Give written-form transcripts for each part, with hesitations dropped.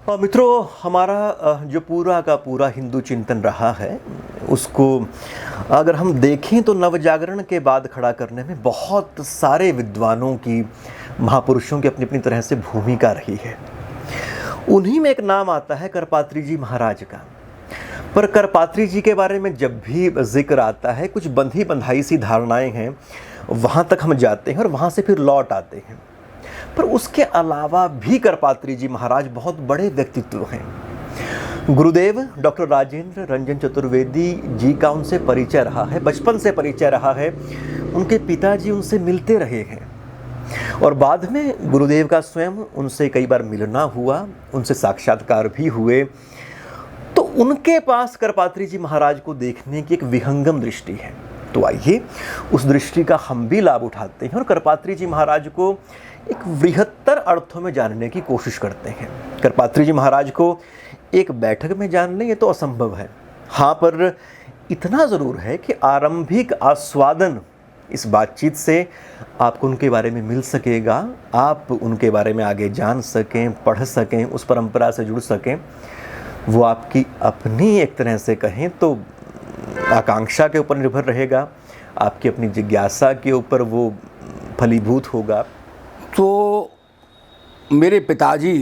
मित्रों, हमारा जो पूरा का पूरा हिंदू चिंतन रहा है, उसको अगर हम देखें तो नवजागरण के बाद खड़ा करने में बहुत सारे विद्वानों की, महापुरुषों की अपनी अपनी तरह से भूमिका रही है। उन्हीं में एक नाम आता है करपात्री जी महाराज का। पर करपात्री जी के बारे में जब भी जिक्र आता है, कुछ बंधी बंधाई सी धारणाएं हैं, वहाँ तक हम जाते हैं और वहाँ से फिर लौट आते हैं। पर उसके अलावा भी करपात्री जी महाराज बहुत बड़े व्यक्तित्व हैं। गुरुदेव डॉक्टर राजेंद्र रंजन चतुर्वेदी जी का उनसे परिचय रहा है, बचपन से परिचय रहा है। उनके पिताजी उनसे मिलते रहे हैं और बाद में गुरुदेव का स्वयं उनसे कई बार मिलना हुआ, उनसे साक्षात्कार भी हुए। तो उनके पास करपात्री जी महाराज को देखने की एक विहंगम दृष्टि है। तो आइए उस दृष्टि का हम भी लाभ उठाते हैं और करपात्री जी महाराज को एक बृहत्तर अर्थों में जानने की कोशिश करते हैं। करपात्री जी महाराज को एक बैठक में जान लें ये तो असंभव है। हाँ, पर इतना ज़रूर है कि आरंभिक आस्वादन इस बातचीत से आपको उनके बारे में मिल सकेगा, आप उनके बारे में आगे जान सकें, पढ़ सकें, उस परंपरा से जुड़ सकें। वो आपकी अपनी एक तरह से कहें तो आकांक्षा के ऊपर निर्भर रहेगा, आपकी अपनी जिज्ञासा के ऊपर वो फलीभूत होगा। तो मेरे पिताजी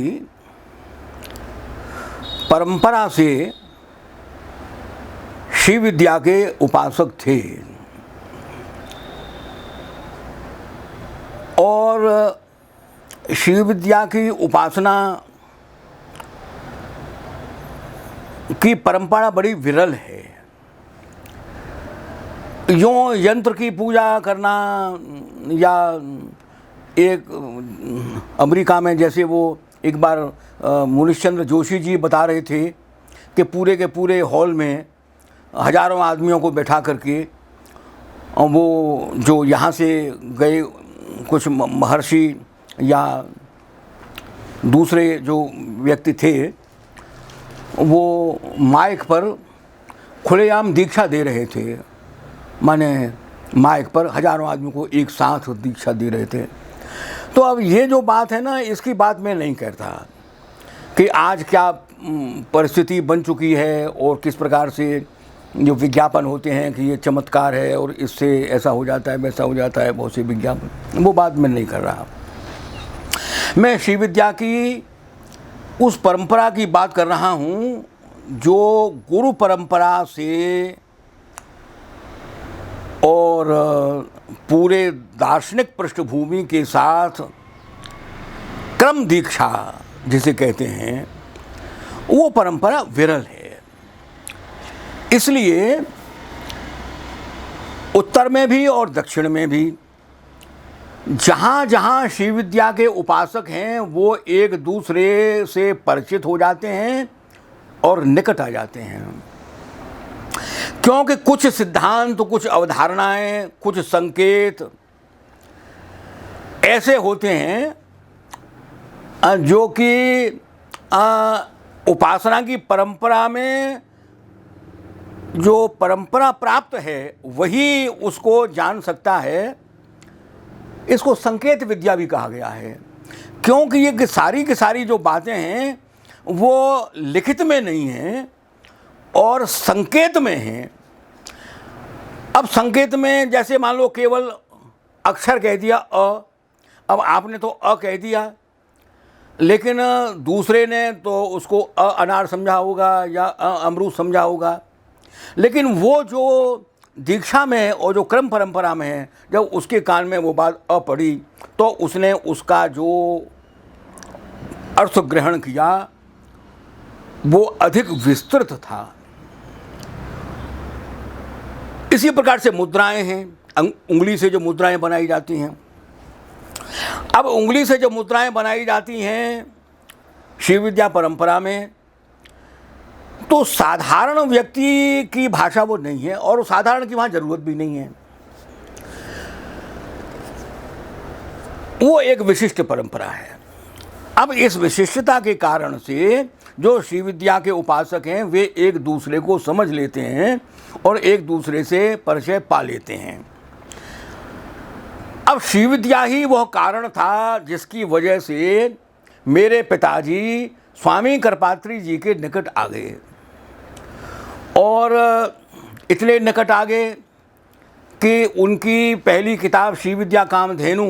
परंपरा से शिव विद्या के उपासक थे और शिव विद्या की उपासना की परंपरा बड़ी विरल है। यूँ यंत्र की पूजा करना या एक अमेरिका में जैसे वो एक बार मुनीशचंद्र जोशी जी बता रहे थे कि पूरे के पूरे हॉल में हजारों आदमियों को बैठा करके वो जो यहाँ से गए कुछ महर्षि या दूसरे जो व्यक्ति थे वो माइक पर खुलेआम दीक्षा दे रहे थे, माने माइक पर हजारों आदमियों को एक साथ दीक्षा दे रहे थे। तो अब ये जो बात है ना, इसकी बात मैं नहीं कहता कि आज क्या परिस्थिति बन चुकी है और किस प्रकार से जो विज्ञापन होते हैं कि ये चमत्कार है और इससे ऐसा हो जाता है वैसा हो जाता है, बहुत से विज्ञापन, वो बात मैं नहीं कर रहा। मैं शिव विद्या की उस परंपरा की बात कर रहा हूँ जो गुरु परंपरा से और पूरे दार्शनिक पृष्ठभूमि के साथ क्रम दीक्षा जिसे कहते हैं, वो परंपरा विरल है। इसलिए उत्तर में भी और दक्षिण में भी जहाँ जहाँ शिव विद्या के उपासक हैं वो एक दूसरे से परिचित हो जाते हैं और निकट आ जाते हैं, क्योंकि कुछ सिद्धांत, कुछ अवधारणाएं, कुछ संकेत ऐसे होते हैं जो कि उपासना की परंपरा में जो परंपरा प्राप्त है वही उसको जान सकता है। इसको संकेत विद्या भी कहा गया है, क्योंकि ये की सारी जो बातें हैं वो लिखित में नहीं हैं और संकेत में हैं। अब संकेत में जैसे मान लो केवल अक्षर कह दिया अ, अब आपने तो अ कह दिया, लेकिन दूसरे ने तो उसको अनार समझा होगा या अमरूद समझा होगा। लेकिन वो जो दीक्षा में और जो क्रम परंपरा में है, जब उसके कान में वो बात अ पड़ी तो उसने उसका जो अर्थ ग्रहण किया वो अधिक विस्तृत था। इसी प्रकार से मुद्राएं हैं, उंगली से जो मुद्राएं बनाई जाती हैं। अब उंगली से जो मुद्राएं बनाई जाती हैं शिव विद्या परंपरा में, तो साधारण व्यक्ति की भाषा वो नहीं है और साधारण की वहाँ ज़रूरत भी नहीं है। वो एक विशिष्ट परंपरा है। अब इस विशिष्टता के कारण से जो शिव विद्या के उपासक हैं वे एक दूसरे को समझ लेते हैं और एक दूसरे से परिचय पा लेते हैं। अब शिव विद्या ही वह कारण था जिसकी वजह से मेरे पिताजी स्वामी करपात्री जी के निकट आ गए और इतने निकट आ गए कि उनकी पहली किताब श्री विद्या कामधेनु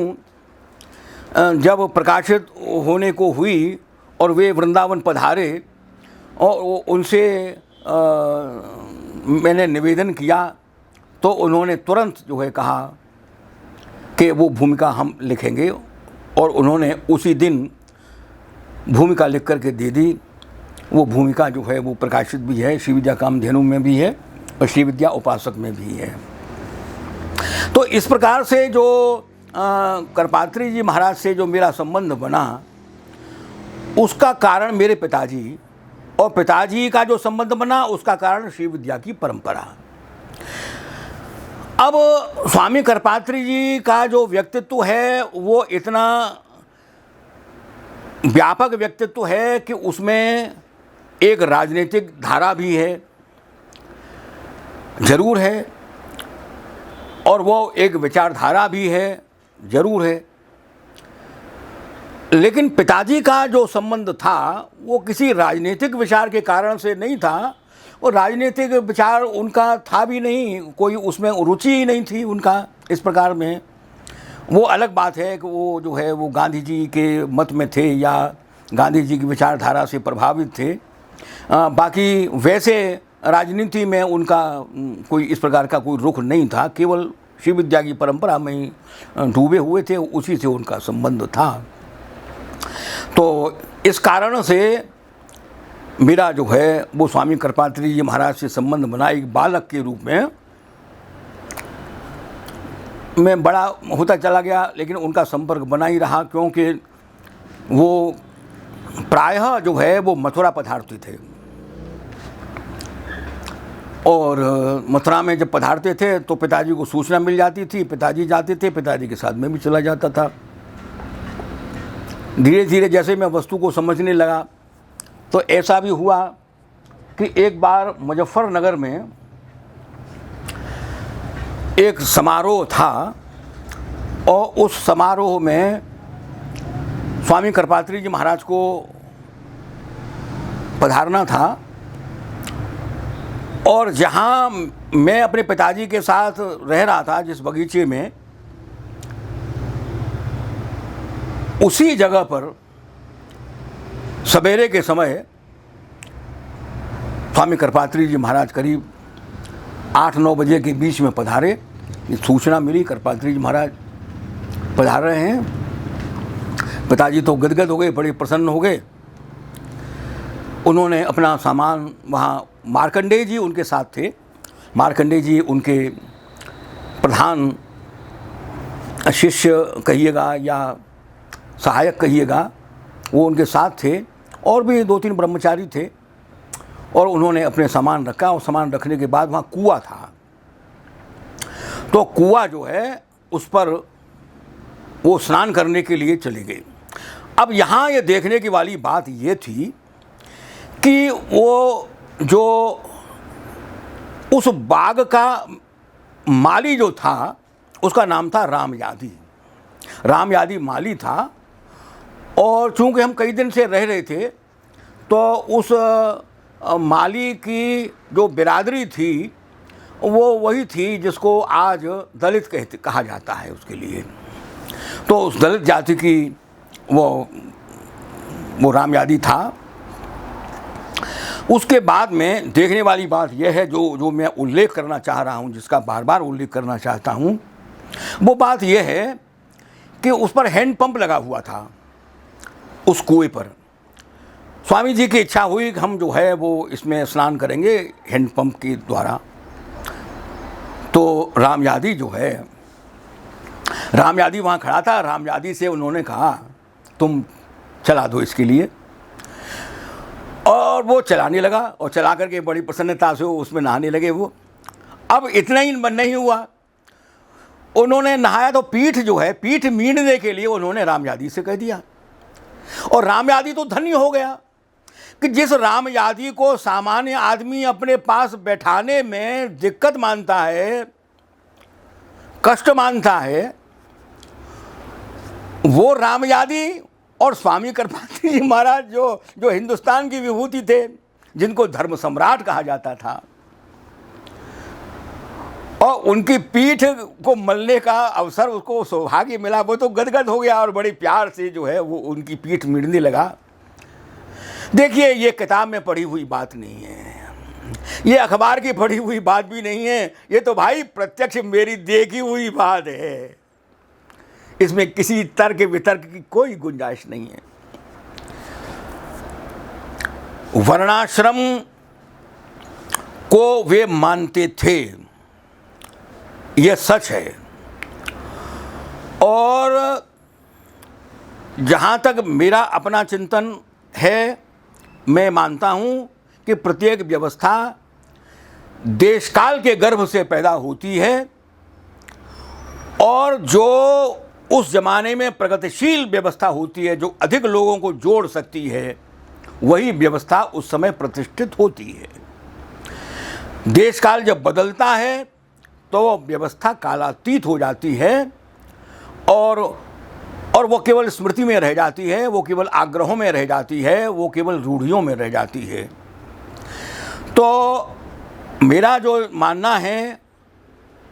जब प्रकाशित होने को हुई और वे वृंदावन पधारे और उनसे मैंने निवेदन किया तो उन्होंने तुरंत जो है कहा कि वो भूमिका हम लिखेंगे और उन्होंने उसी दिन भूमिका लिख करके दे दी। वो भूमिका जो है वो प्रकाशित भी है, श्री विद्या कामधेनु में भी है और श्री विद्या उपासक में भी है। तो इस प्रकार से जो करपात्री जी महाराज से जो मेरा संबंध बना उसका कारण मेरे पिताजी, और पिताजी का जो संबंध बना उसका कारण श्री विद्या की परंपरा। अब स्वामी करपात्री जी का जो व्यक्तित्व है वो इतना व्यापक व्यक्तित्व है कि उसमें एक राजनीतिक धारा भी है, जरूर है, और वो एक विचारधारा भी है, जरूर है। लेकिन पिताजी का जो संबंध था वो किसी राजनीतिक विचार के कारण से नहीं था, और राजनीतिक विचार उनका था भी नहीं, कोई उसमें रुचि ही नहीं थी उनका इस प्रकार में। वो अलग बात है कि वो जो है वो गांधी जी के मत में थे या गांधी जी की विचारधारा से प्रभावित थे, बाकी वैसे राजनीति में उनका कोई इस प्रकार का कोई रुख नहीं था, केवल श्री विद्या की परंपरा में ही डूबे हुए थे, उसी से उनका संबंध था। तो इस कारण से मेरा जो है वो स्वामी करपात्री जी महाराज से संबंध बना एक बालक के रूप में। मैं बड़ा होता चला गया लेकिन उनका संपर्क बना ही रहा, क्योंकि वो प्रायः जो है वो मथुरा पधारते थे और मथुरा में जब पधारते थे तो पिताजी को सूचना मिल जाती थी, पिताजी जाते थे, पिताजी के साथ मैं भी चला जाता था। धीरे धीरे जैसे मैं वस्तु को समझने लगा तो ऐसा भी हुआ कि एक बार मुजफ्फरनगर में एक समारोह था और उस समारोह में स्वामी करपात्री जी महाराज को पधारना था, और जहाँ मैं अपने पिताजी के साथ रह रहा था जिस बगीचे में, उसी जगह पर सवेरे के समय स्वामी करपात्री जी महाराज करीब 8-9 बजे के बीच में पधारे। सूचना मिली करपात्री जी महाराज पधार रहे हैं। पिताजी तो गदगद हो गए, बड़े प्रसन्न हो गए। उन्होंने अपना सामान वहाँ, मार्कंडेय जी उनके साथ थे, मार्कंडेय जी उनके प्रधान शिष्य कहिएगा या सहायक कहिएगा, वो उनके साथ थे, और भी 2-3 ब्रह्मचारी थे। और उन्होंने अपने सामान रखा, और सामान रखने के बाद वहाँ कुआं था, तो कुआं जो है उस पर वो स्नान करने के लिए चले गए। अब यहाँ ये देखने की वाली बात ये थी कि वो जो उस बाग का माली जो था उसका नाम था राम यादी। राम यादी माली था, और चूँकि हम कई दिन से रह रहे थे तो उस माली की जो बिरादरी थी वो वही थी जिसको आज दलित कहा जाता है उसके लिए। तो उस दलित जाति की वो राम यादी था। उसके बाद में देखने वाली बात यह है जो मैं उल्लेख करना चाह रहा हूँ, जिसका बार बार उल्लेख करना चाहता हूँ, वो बात यह है कि उस पर हैंड पंप लगा हुआ था उस कुएं पर। स्वामी जी की इच्छा हुई कि हम जो है वो इसमें स्नान करेंगे हैंड पंप के द्वारा। तो राम यादी जो है, राम यादी वहाँ खड़ा था। राम यादी से उन्होंने कहा तुम चला दो इसके लिए, और वो चलाने लगा, और चला करके बड़ी प्रसन्नता से उसमें नहाने लगे वो। अब इतना ही नहीं हुआ, उन्होंने नहाया तो पीठ जो है, पीठ मींढने के लिए उन्होंने राम यादी से कह दिया, और राम यादी तो धन्य हो गया कि जिस राम यादी को सामान्य आदमी अपने पास बैठाने में दिक्कत मानता है, कष्ट मानता है, वो राम यादी और स्वामी कृपात्री जी महाराज जो हिंदुस्तान की विभूति थे, जिनको धर्म सम्राट कहा जाता था, और उनकी पीठ को मलने का अवसर उसको सौभाग्य मिला, वो तो गदगद हो गया और बड़े प्यार से जो है वो उनकी पीठ मिलने लगा। देखिए, ये किताब में पढ़ी हुई बात नहीं है, ये अखबार की पढ़ी हुई बात भी नहीं है, ये तो भाई प्रत्यक्ष मेरी देखी हुई बात है। इसमें किसी तर्क वितर्क की कोई गुंजाइश नहीं है। वर्णाश्रम को वे मानते थे, यह सच है। और जहाँ तक मेरा अपना चिंतन है, मैं मानता हूँ कि प्रत्येक व्यवस्था देशकाल के गर्भ से पैदा होती है, और जो उस जमाने में प्रगतिशील व्यवस्था होती है, जो अधिक लोगों को जोड़ सकती है, वही व्यवस्था उस समय प्रतिष्ठित होती है। देशकाल जब बदलता है तो व्यवस्था कालातीत हो जाती है, और वो केवल स्मृति में रह जाती है, वो केवल आग्रहों में रह जाती है, वो केवल रूढ़ियों में रह जाती है। तो मेरा जो मानना है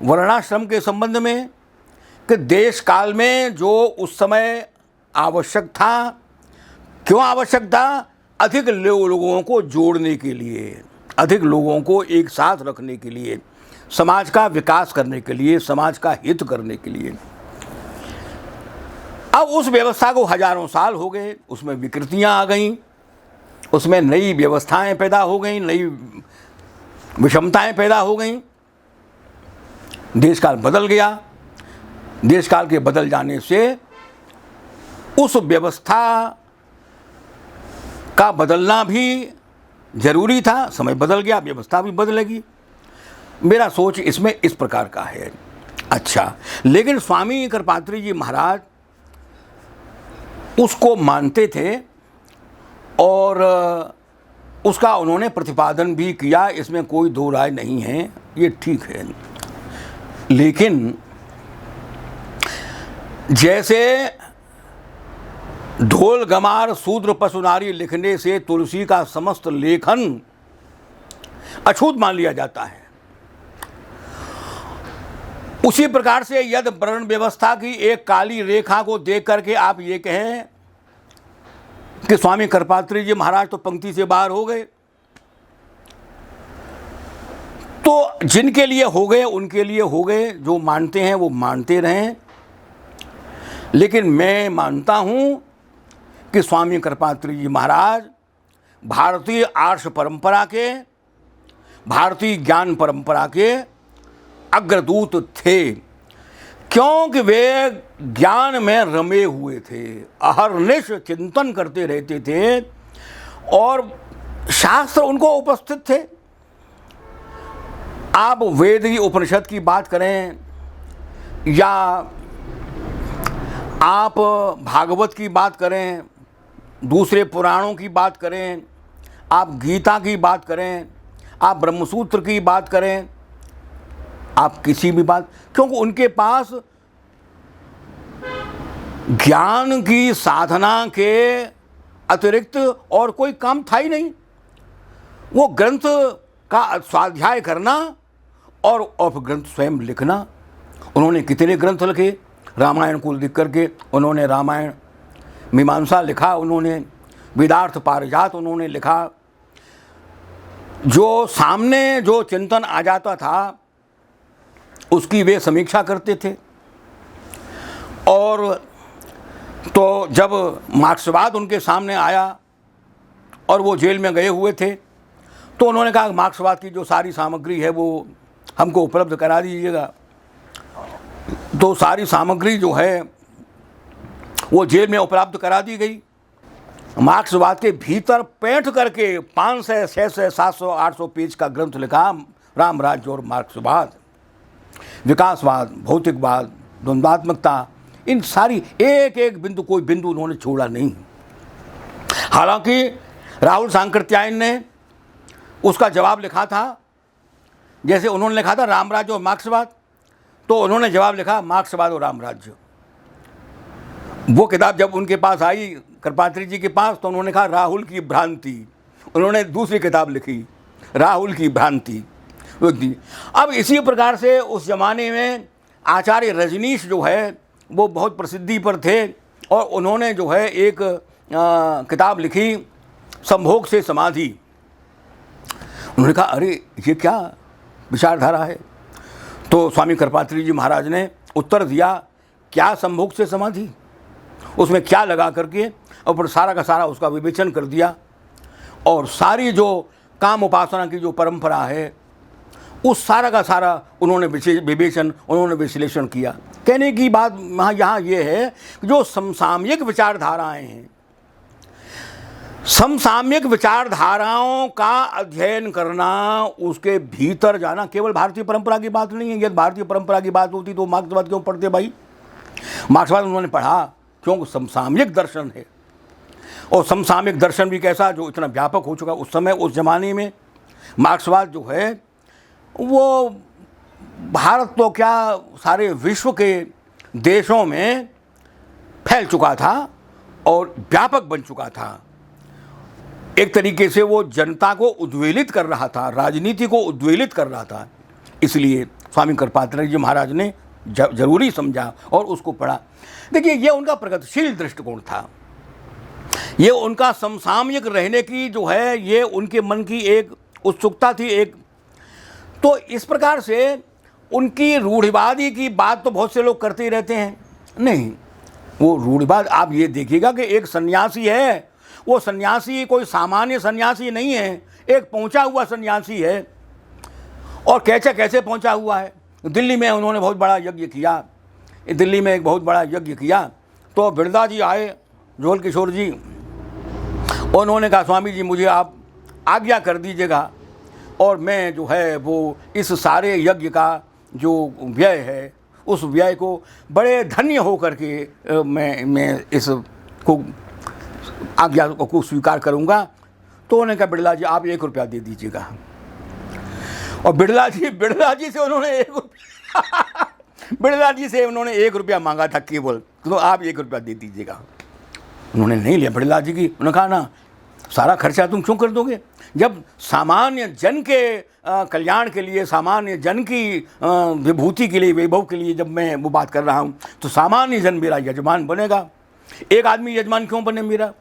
वर्णाश्रम के संबंध में, कि देश काल में जो उस समय आवश्यक था, क्यों आवश्यक था? अधिक लोगों को जोड़ने के लिए, अधिक लोगों को एक साथ रखने के लिए, समाज का विकास करने के लिए, समाज का हित करने के लिए। अब उस व्यवस्था को हजारों साल हो गए, उसमें विकृतियां आ गईं, उसमें नई व्यवस्थाएं पैदा हो गईं, नई विषमताएं पैदा हो गईं। देशकाल बदल गया। देशकाल के बदल जाने से उस व्यवस्था का बदलना भी जरूरी था। समय बदल गया, व्यवस्था भी बदलेगी। मेरा सोच इसमें इस प्रकार का है। अच्छा, लेकिन स्वामी कृपात्री जी महाराज उसको मानते थे और उसका उन्होंने प्रतिपादन भी किया, इसमें कोई दो राय नहीं है, ये ठीक है। लेकिन जैसे ढोल गमार शूद्र पशु नारी लिखने से तुलसी का समस्त लेखन अछूत मान लिया जाता है, उसी प्रकार से यदि वर्ण व्यवस्था की एक काली रेखा को देख करके आप ये कहें कि स्वामी कृपात्री जी महाराज तो पंक्ति से बाहर हो गए, तो जिनके लिए हो गए उनके लिए हो गए, जो मानते हैं वो मानते रहें। लेकिन मैं मानता हूं कि स्वामी कृपात्री जी महाराज भारतीय आर्ष परंपरा के, भारतीय ज्ञान परंपरा के अग्रदूत थे, क्योंकि वे ज्ञान में रमे हुए थे, अहर्निश चिंतन करते रहते थे और शास्त्र उनको उपस्थित थे। आप वेद की उपनिषद की बात करें या आप भागवत की बात करें, दूसरे पुराणों की बात करें, आप गीता की बात करें, आप ब्रह्मसूत्र की बात करें, आप किसी भी बात, क्योंकि उनके पास ज्ञान की साधना के अतिरिक्त और कोई काम था ही नहीं। वो ग्रंथ का स्वाध्याय करना और ग्रंथ स्वयं लिखना। उन्होंने कितने ग्रंथ लिखे, रामायण को लिख करके उन्होंने रामायण मीमांसा लिखा, उन्होंने वेदार्थ पारिजात उन्होंने लिखा। जो सामने जो चिंतन आ जाता था उसकी वे समीक्षा करते थे। और तो जब मार्क्सवाद उनके सामने आया और वो जेल में गए हुए थे, तो उन्होंने कहा मार्क्सवाद की जो सारी सामग्री है वो हमको उपलब्ध करा दीजिएगा। तो सारी सामग्री जो है वो जेल में उपलब्ध करा दी गई। मार्क्सवाद के भीतर पैठ करके 500, 600, 700, 800 पेज का ग्रंथ लिखा, राम राज्य और मार्क्सवाद, विकासवाद, भौतिकवाद, द्वंद्वात्मकता, इन सारी एक एक बिंदु, कोई बिंदु उन्होंने छोड़ा नहीं। हालांकि राहुल सांकृत्यायन ने उसका जवाब लिखा था, जैसे उन्होंने लिखा था राम राज्य और मार्क्सवाद, तो उन्होंने जवाब लिखा मार्क्सवाद और राम राज्य। वो किताब जब उनके पास आई कृपात्री जी के पास, तो उन्होंने कहा राहुल की भ्रांति। उन्होंने दूसरी किताब लिखी, राहुल की भ्रांति। अब इसी प्रकार से उस ज़माने में आचार्य रजनीश जो है वो बहुत प्रसिद्धि पर थे, और उन्होंने जो है एक किताब लिखी, संभोग से समाधि। उन्होंने कहा अरे ये क्या विचारधारा है? तो स्वामी कृपात्री जी महाराज ने उत्तर दिया, क्या संभोग से समाधि, उसमें क्या लगा करके, और फिर सारा का सारा उसका विवेचन कर दिया, और सारी जो काम उपासना की जो परंपरा है उस सारा का सारा उन्होंने विवेचन, उन्होंने विश्लेषण किया। कहने की बात यहाँ ये है कि जो समसामयिक विचारधाराएं हैं, समसामयिक विचारधाराओं का अध्ययन करना, उसके भीतर जाना, केवल भारतीय परंपरा की बात नहीं है। यदि भारतीय परंपरा की बात होती तो मार्क्सवाद क्यों पढ़ते भाई? मार्क्सवाद उन्होंने पढ़ा क्योंकि समसामयिक दर्शन है, और समसामयिक दर्शन भी कैसा, जो इतना व्यापक हो चुका उस समय, उस जमाने में। मार्क्सवाद जो है वो भारत तो क्या सारे विश्व के देशों में फैल चुका था और व्यापक बन चुका था। एक तरीके से वो जनता को उद्वेलित कर रहा था, राजनीति को उद्वेलित कर रहा था। इसलिए स्वामी कृपात्री जी महाराज ने जरूरी समझा और उसको पढ़ा। देखिए, ये उनका प्रगतिशील दृष्टिकोण था, ये उनका समसामयिक रहने की जो है, ये उनके मन की एक उत्सुकता थी एक। तो इस प्रकार से उनकी रूढ़िवादी की बात तो बहुत से लोग करते ही रहते हैं। नहीं, वो रूढ़िवाद, आप ये देखिएगा कि एक सन्यासी है, वो सन्यासी कोई सामान्य सन्यासी नहीं है, एक पहुंचा हुआ सन्यासी है। और कैसे कैसे पहुंचा हुआ है? दिल्ली में उन्होंने बहुत बड़ा यज्ञ किया, दिल्ली में एक बहुत बड़ा यज्ञ किया। तो बिरला जी आए, झोल किशोर जी, उन्होंने कहा स्वामी जी मुझे आप आज्ञा कर दीजिएगा, और मैं जो है वो इस सारे यज्ञ का जो व्यय है, उस व्यय को बड़े धन्य हो करके मैं इस को आज्ञा को स्वीकार करूंगा। तो उन्होंने कहा बिरला जी आप 1 रुपया दे दीजिएगा। और बिरला जी से उन्होंने 1 रुपया बिरला जी से उन्होंने 1 रुपया मांगा था केवल, तो आप 1 रुपया दे दीजिएगा। उन्होंने नहीं लिया बिरला जी की। उन्होंने कहा ना, सारा खर्चा तुम क्यों कर दोगे? जब सामान्य जन के कल्याण के लिए, सामान्य जन की विभूति के लिए, वैभव के लिए जब मैं वो बात कर रहा हूँ, तो सामान्य जन मेरा यजमान बनेगा। एक आदमी यजमान क्यों बने मेरा?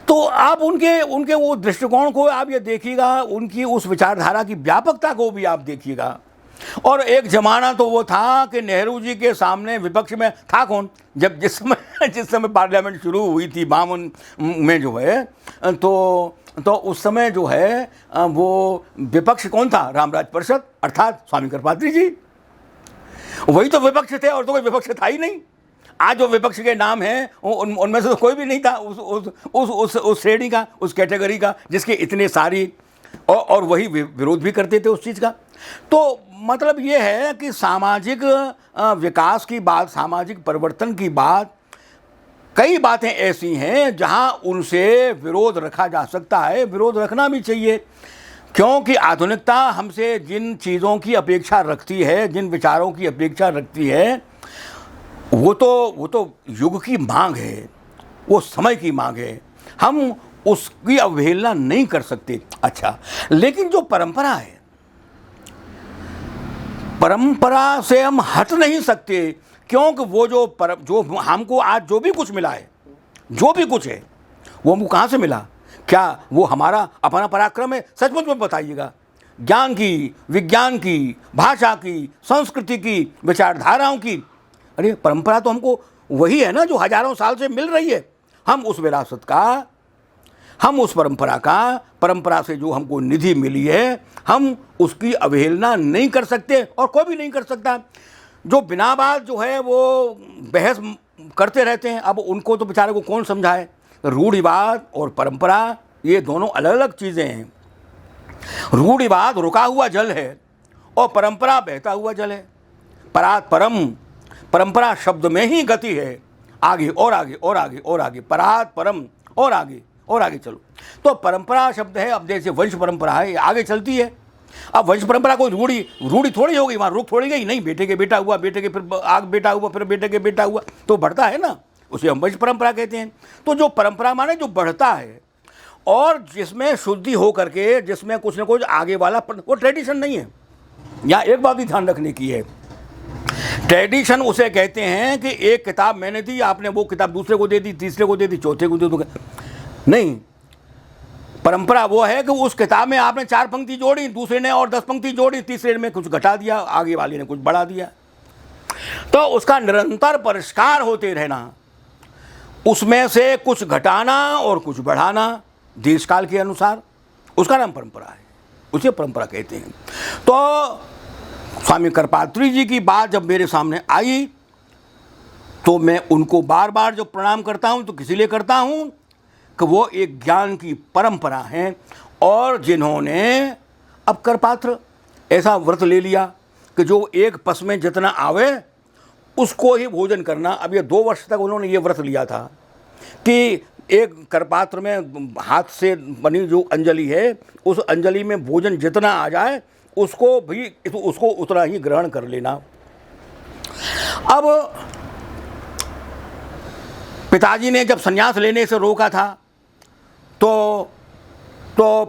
तो आप उनके वो दृष्टिकोण को आप ये देखिएगा, उनकी उस विचारधारा की व्यापकता को भी आप देखिएगा। और एक जमाना तो वो था कि नेहरू जी के सामने विपक्ष में था कौन? जब जिस समय पार्लियामेंट शुरू हुई थी 52 में जो है, तो उस समय जो है वो विपक्ष कौन था? रामराज परिषद, अर्थात स्वामी कृपात्री जी, वही तो विपक्ष थे, और तो कोई विपक्ष था ही नहीं। आज जो विपक्ष के नाम हैं उनमें से तो कोई भी नहीं था उस श्रेणी का, उस कैटेगरी का, जिसके इतने सारी, और वही विरोध भी करते थे उस चीज़ का। तो मतलब ये है कि सामाजिक विकास की बात, सामाजिक परिवर्तन की बात, कई बातें ऐसी हैं जहां उनसे विरोध रखा जा सकता है, विरोध रखना भी चाहिए। क्योंकि आधुनिकता हमसे जिन चीज़ों की अपेक्षा रखती है, जिन विचारों की अपेक्षा रखती है, वो तो युग की मांग है, वो समय की मांग है, हम उसकी अवहेलना नहीं कर सकते। अच्छा, लेकिन जो परंपरा है, परंपरा से हम हट नहीं सकते, क्योंकि वो जो हमको आज जो भी कुछ मिला है, जो भी कुछ है, वो हमको कहाँ से मिला? क्या वो हमारा अपना पराक्रम है? सचमुच में बताइएगा। ज्ञान की, विज्ञान की, भाषा की, संस्कृति की, विचारधाराओं की, अरे परंपरा तो हमको वही है ना जो हजारों साल से मिल रही है। हम उस विरासत का, हम उस परंपरा से जो हमको निधि मिली है, हम उसकी अवहेलना नहीं कर सकते, और कोई भी नहीं कर सकता। जो बिना बात जो है वो बहस करते रहते हैं, अब उनको तो बेचारे को कौन समझाए। रूढ़िवाद और परंपरा ये दोनों अलग अलग चीज़ें हैं। रूढ़िवाद रुका हुआ जल है और परंपरा बहता हुआ जल है। परात परम, परंपरा शब्द में ही गति है, आगे और आगे और आगे और आगे, परात परम और आगे चलो। तो परंपरा शब्द है, अब जैसे वंश परंपरा है, ये आगे चलती है। अब वंश परंपरा कोई रूढ़ी थोड़ी होगी, वहाँ रुक थोड़ी गई, नहीं, बेटे के बेटा हुआ, बेटे के फिर आग बेटा हुआ, फिर बेटे के बेटा हुआ, तो बढ़ता है ना। उसे हम वंश परंपरा कहते हैं। तो जो परंपरा माने जो बढ़ता है और जिसमें शुद्धि हो करके, जिसमें कुछ न कुछ आगे वाला, वो ट्रेडिशन नहीं है। यहाँ एक बात भी ध्यान रखने की है, ट्रेडिशन उसे कहते हैं कि एक किताब मैंने दी, आपने वो किताब दूसरे को दे दी, तीसरे को दे दी, चौथे को दे दी। नहीं, परंपरा वो है कि उस किताब में आपने 4 पंक्ति जोड़ी, दूसरे ने और 10 पंक्ति जोड़ी, तीसरे में कुछ घटा दिया, आगे वाले ने कुछ बढ़ा दिया। तो उसका निरंतर परिष्कार होते रहना, उसमें से कुछ घटाना और कुछ बढ़ाना देश काल के अनुसार, उसका नाम परंपरा है, उसे परंपरा कहते हैं। तो स्वामी करपात्री जी की बात जब मेरे सामने आई तो मैं उनको बार बार जो प्रणाम करता हूं तो किसी लिए करता हूं कि वो एक ज्ञान की परंपरा है, और जिन्होंने, अब करपात्र ऐसा व्रत ले लिया कि जो एक पस में जितना आवे उसको ही भोजन करना। अब ये 2 वर्ष तक उन्होंने ये व्रत लिया था कि एक करपात्र में हाथ से बनी जो अंजलि है, उस अंजलि में भोजन जितना आ जाए उसको उतना ही ग्रहण कर लेना। अब पिताजी ने जब संन्यास लेने से रोका था तो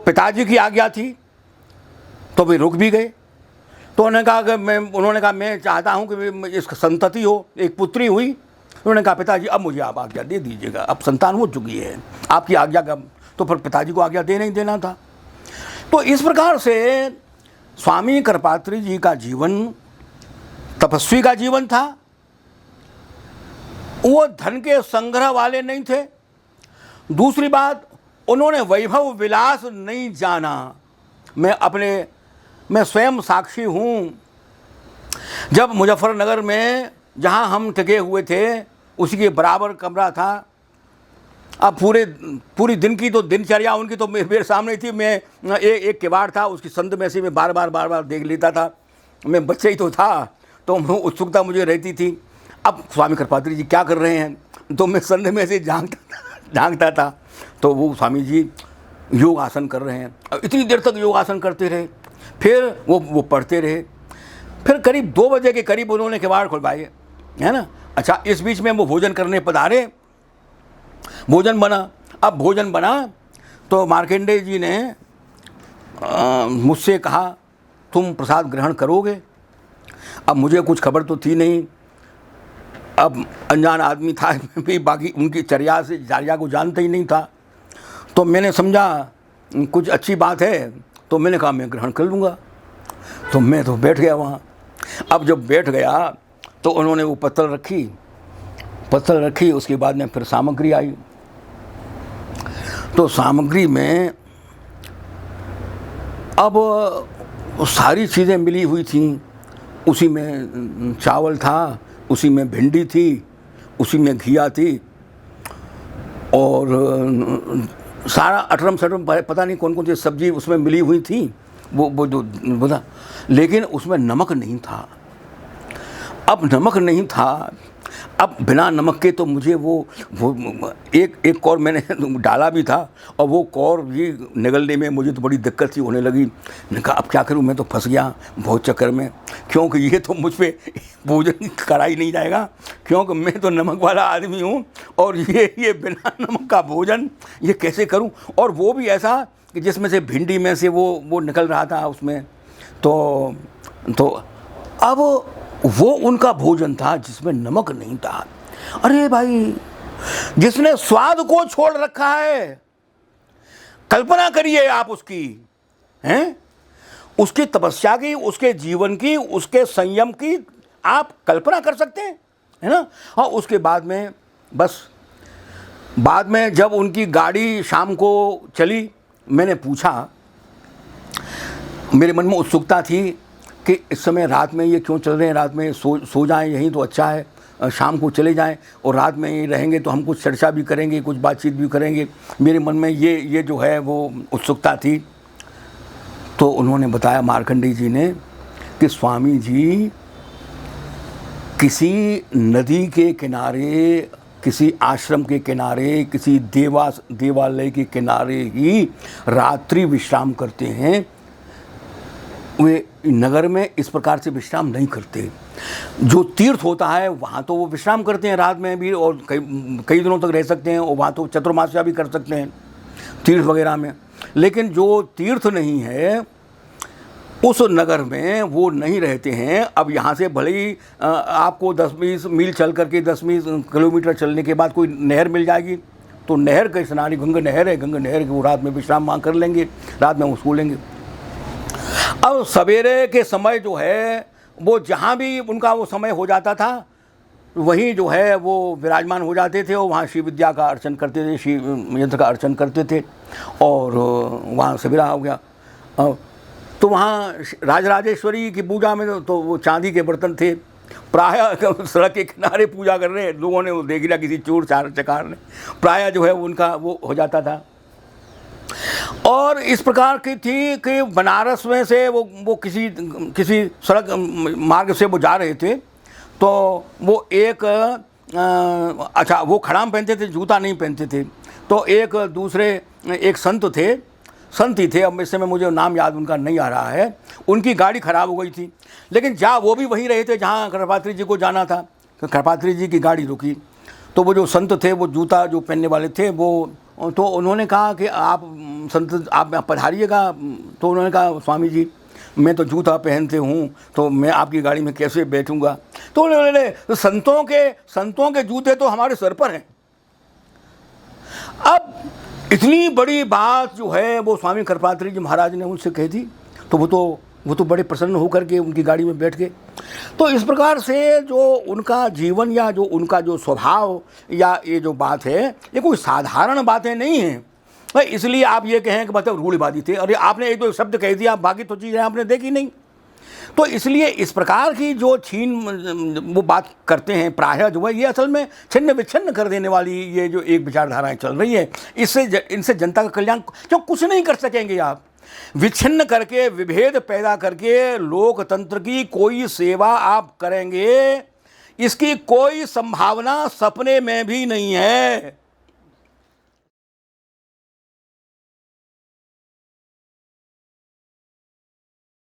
पिताजी की आज्ञा थी, तो वे रुक भी गए। तो उन्होंने कहा मैं चाहता हूं कि इसका संतति हो, एक पुत्री हुई। उन्होंने कहा पिताजी अब मुझे आप आज्ञा दे दीजिएगा, अब संतान हो चुकी है, आपकी आज्ञा का। तो फिर पिताजी को आज्ञा देना ही देना था। तो इस प्रकार से स्वामी करपात्री जी का जीवन तपस्वी का जीवन था। वो धन के संग्रह वाले नहीं थे। दूसरी बात, उन्होंने वैभव विलास नहीं जाना। मैं स्वयं साक्षी हूँ। जब मुजफ्फरनगर में जहाँ हम टिके हुए थे उसी के बराबर कमरा था। अब पूरी दिन की तो दिनचर्या उनकी तो मेरे सामने थी। मैं एक किवाड़ था, उसकी संद में से मैं बार बार देख लेता था। मैं बच्चे ही तो था, तो उत्सुकता मुझे रहती थी। अब स्वामी करपात्री जी क्या कर रहे हैं, तो मैं संद में से झांकता था। तो वो स्वामी जी योग आसन कर रहे हैं। अब इतनी देर तक योग आसन करते रहे, फिर वो पढ़ते रहे। फिर करीब 2 बजे के करीब उन्होंने किवाड़ खुलवाए, है ना। अच्छा, इस बीच में वो भोजन करने पधारे। भोजन बना। अब भोजन बना तो मार्कंडेय जी ने मुझसे कहा तुम प्रसाद ग्रहण करोगे। अब मुझे कुछ खबर तो थी नहीं, अब अनजान आदमी था, भी बाकी उनकी चर्या को जानता ही नहीं था। तो मैंने समझा कुछ अच्छी बात है, तो मैंने कहा मैं ग्रहण कर लूँगा। तो मैं तो बैठ गया वहाँ। अब जब बैठ गया तो उन्होंने वो पत्तल रखी, उसके बाद में फिर सामग्री आई। तो सामग्री में अब सारी चीज़ें मिली हुई थी। उसी में चावल था, उसी में भिंडी थी, उसी में घिया थी, और सारा अटरम सटरम पता नहीं कौन कौन सी सब्जी उसमें मिली हुई थी। वो जो बोला, लेकिन उसमें नमक नहीं था। अब नमक नहीं था, अब बिना नमक के तो मुझे वो एक कौर मैंने डाला भी था, और वो कौर भी निगलने में मुझे तो बड़ी दिक्कत सी होने लगी। मैंने कहा अब क्या करूं, मैं तो फंस गया बहुत चक्कर में, क्योंकि ये तो मुझ पे भोजन करा ही नहीं जाएगा, क्योंकि मैं तो नमक वाला आदमी हूँ, और ये बिना नमक का भोजन ये कैसे करूँ। और वो भी ऐसा कि जिसमें से भिंडी में से वो निकल रहा था उसमें। तो अब वो उनका भोजन था जिसमें नमक नहीं था। अरे भाई, जिसने स्वाद को छोड़ रखा है, कल्पना करिए आप उसकी, हैं, उसकी तपस्या की, उसके जीवन की, उसके संयम की आप कल्पना कर सकते हैं, है ना। और उसके बाद में जब उनकी गाड़ी शाम को चली, मैंने पूछा, मेरे मन में उत्सुकता थी कि इस समय रात में ये क्यों चल रहे हैं, रात में सो जाएं यहीं तो अच्छा है, शाम को चले जाएं, और रात में ही रहेंगे तो हम कुछ चर्चा भी करेंगे, कुछ बातचीत भी करेंगे। मेरे मन में ये जो है वो उत्सुकता थी। तो उन्होंने बताया, मार्कंडेय जी ने, कि स्वामी जी किसी नदी के किनारे, किसी आश्रम के किनारे, किसी देवालय के किनारे ही रात्रि विश्राम करते हैं। वे नगर में इस प्रकार से विश्राम नहीं करते। जो तीर्थ होता है वहाँ तो वो विश्राम करते हैं रात में भी, और कई दिनों तक रह सकते हैं, और वहाँ तो चतुर्मास्या भी कर सकते हैं तीर्थ वगैरह में। लेकिन जो तीर्थ नहीं है उस नगर में वो नहीं रहते हैं। अब यहाँ से भले ही आपको 10-20 मील चल करके 10-20 किलोमीटर चलने के बाद कोई नहर मिल जाएगी, तो नहर के किनारे गंगा नहर है, गंगा नहर के वो रात में विश्राम वहाँ कर लेंगे, रात में वो सो लेंगे। अब सवेरे के समय जो है वो जहाँ भी उनका वो समय हो जाता था वहीं जो है वो विराजमान हो जाते थे, और वहाँ शिव विद्या का अर्चन करते थे, शिव यंत्र का अर्चन करते थे, और वहाँ सवेरा हो गया। तो वहाँ राजराजेश्वरी की पूजा में तो वो चांदी के बर्तन थे, प्रायः सड़क के किनारे पूजा कर रहे हैं लोगों ने, वो देख लिया किसी चोर चकार ने, प्रायः जो है उनका वो हो जाता था। और इस प्रकार की थी कि बनारस में से वो किसी सड़क मार्ग से वो जा रहे थे, तो वो एक अच्छा वो खड़ाम पहनते थे, जूता नहीं पहनते थे। तो एक दूसरे एक संत ही थे, अब इस समय मुझे नाम याद उनका नहीं आ रहा है, उनकी गाड़ी खराब हो गई थी, लेकिन वो भी वहीं रहे थे जहाँ कृपात्री जी को जाना था। तो कृपात्री जी की गाड़ी रुकी, तो वो जो संत थे, वो जूता जो पहनने वाले थे, वो तो उन्होंने कहा कि आप संत आप पधारिएगा। तो उन्होंने कहा स्वामी जी मैं तो जूता पहनते हूँ, तो मैं आपकी गाड़ी में कैसे बैठूँगा। तो उन्होंने संतों के जूते तो हमारे सर पर हैं। अब इतनी बड़ी बात जो है वो स्वामी कृपात्री जी महाराज ने उनसे कह दी, तो वो तो बड़े प्रसन्न होकर के उनकी गाड़ी में बैठ गए। तो इस प्रकार से जो उनका जीवन या जो उनका जो स्वभाव या ये जो बात है, ये कोई साधारण बातें नहीं हैं। इसलिए आप ये कहें कि मतलब रूढ़िवादी थे, अरे आपने एक दो शब्द कह दिया, बाकी तो चीज़ें आपने देखी नहीं। तो इसलिए इस प्रकार की जो वो बात करते हैं प्रायः जो है ये असल में छिन्न विच्छिन्न कर देने वाली ये जो एक विचारधाराएं चल रही है, इनसे जनता का कल्याण क्यों कुछ नहीं कर सकेंगे आप। विच्छिन्न करके विभेद पैदा करके लोकतंत्र की कोई सेवा आप करेंगे, इसकी कोई संभावना सपने में भी नहीं है।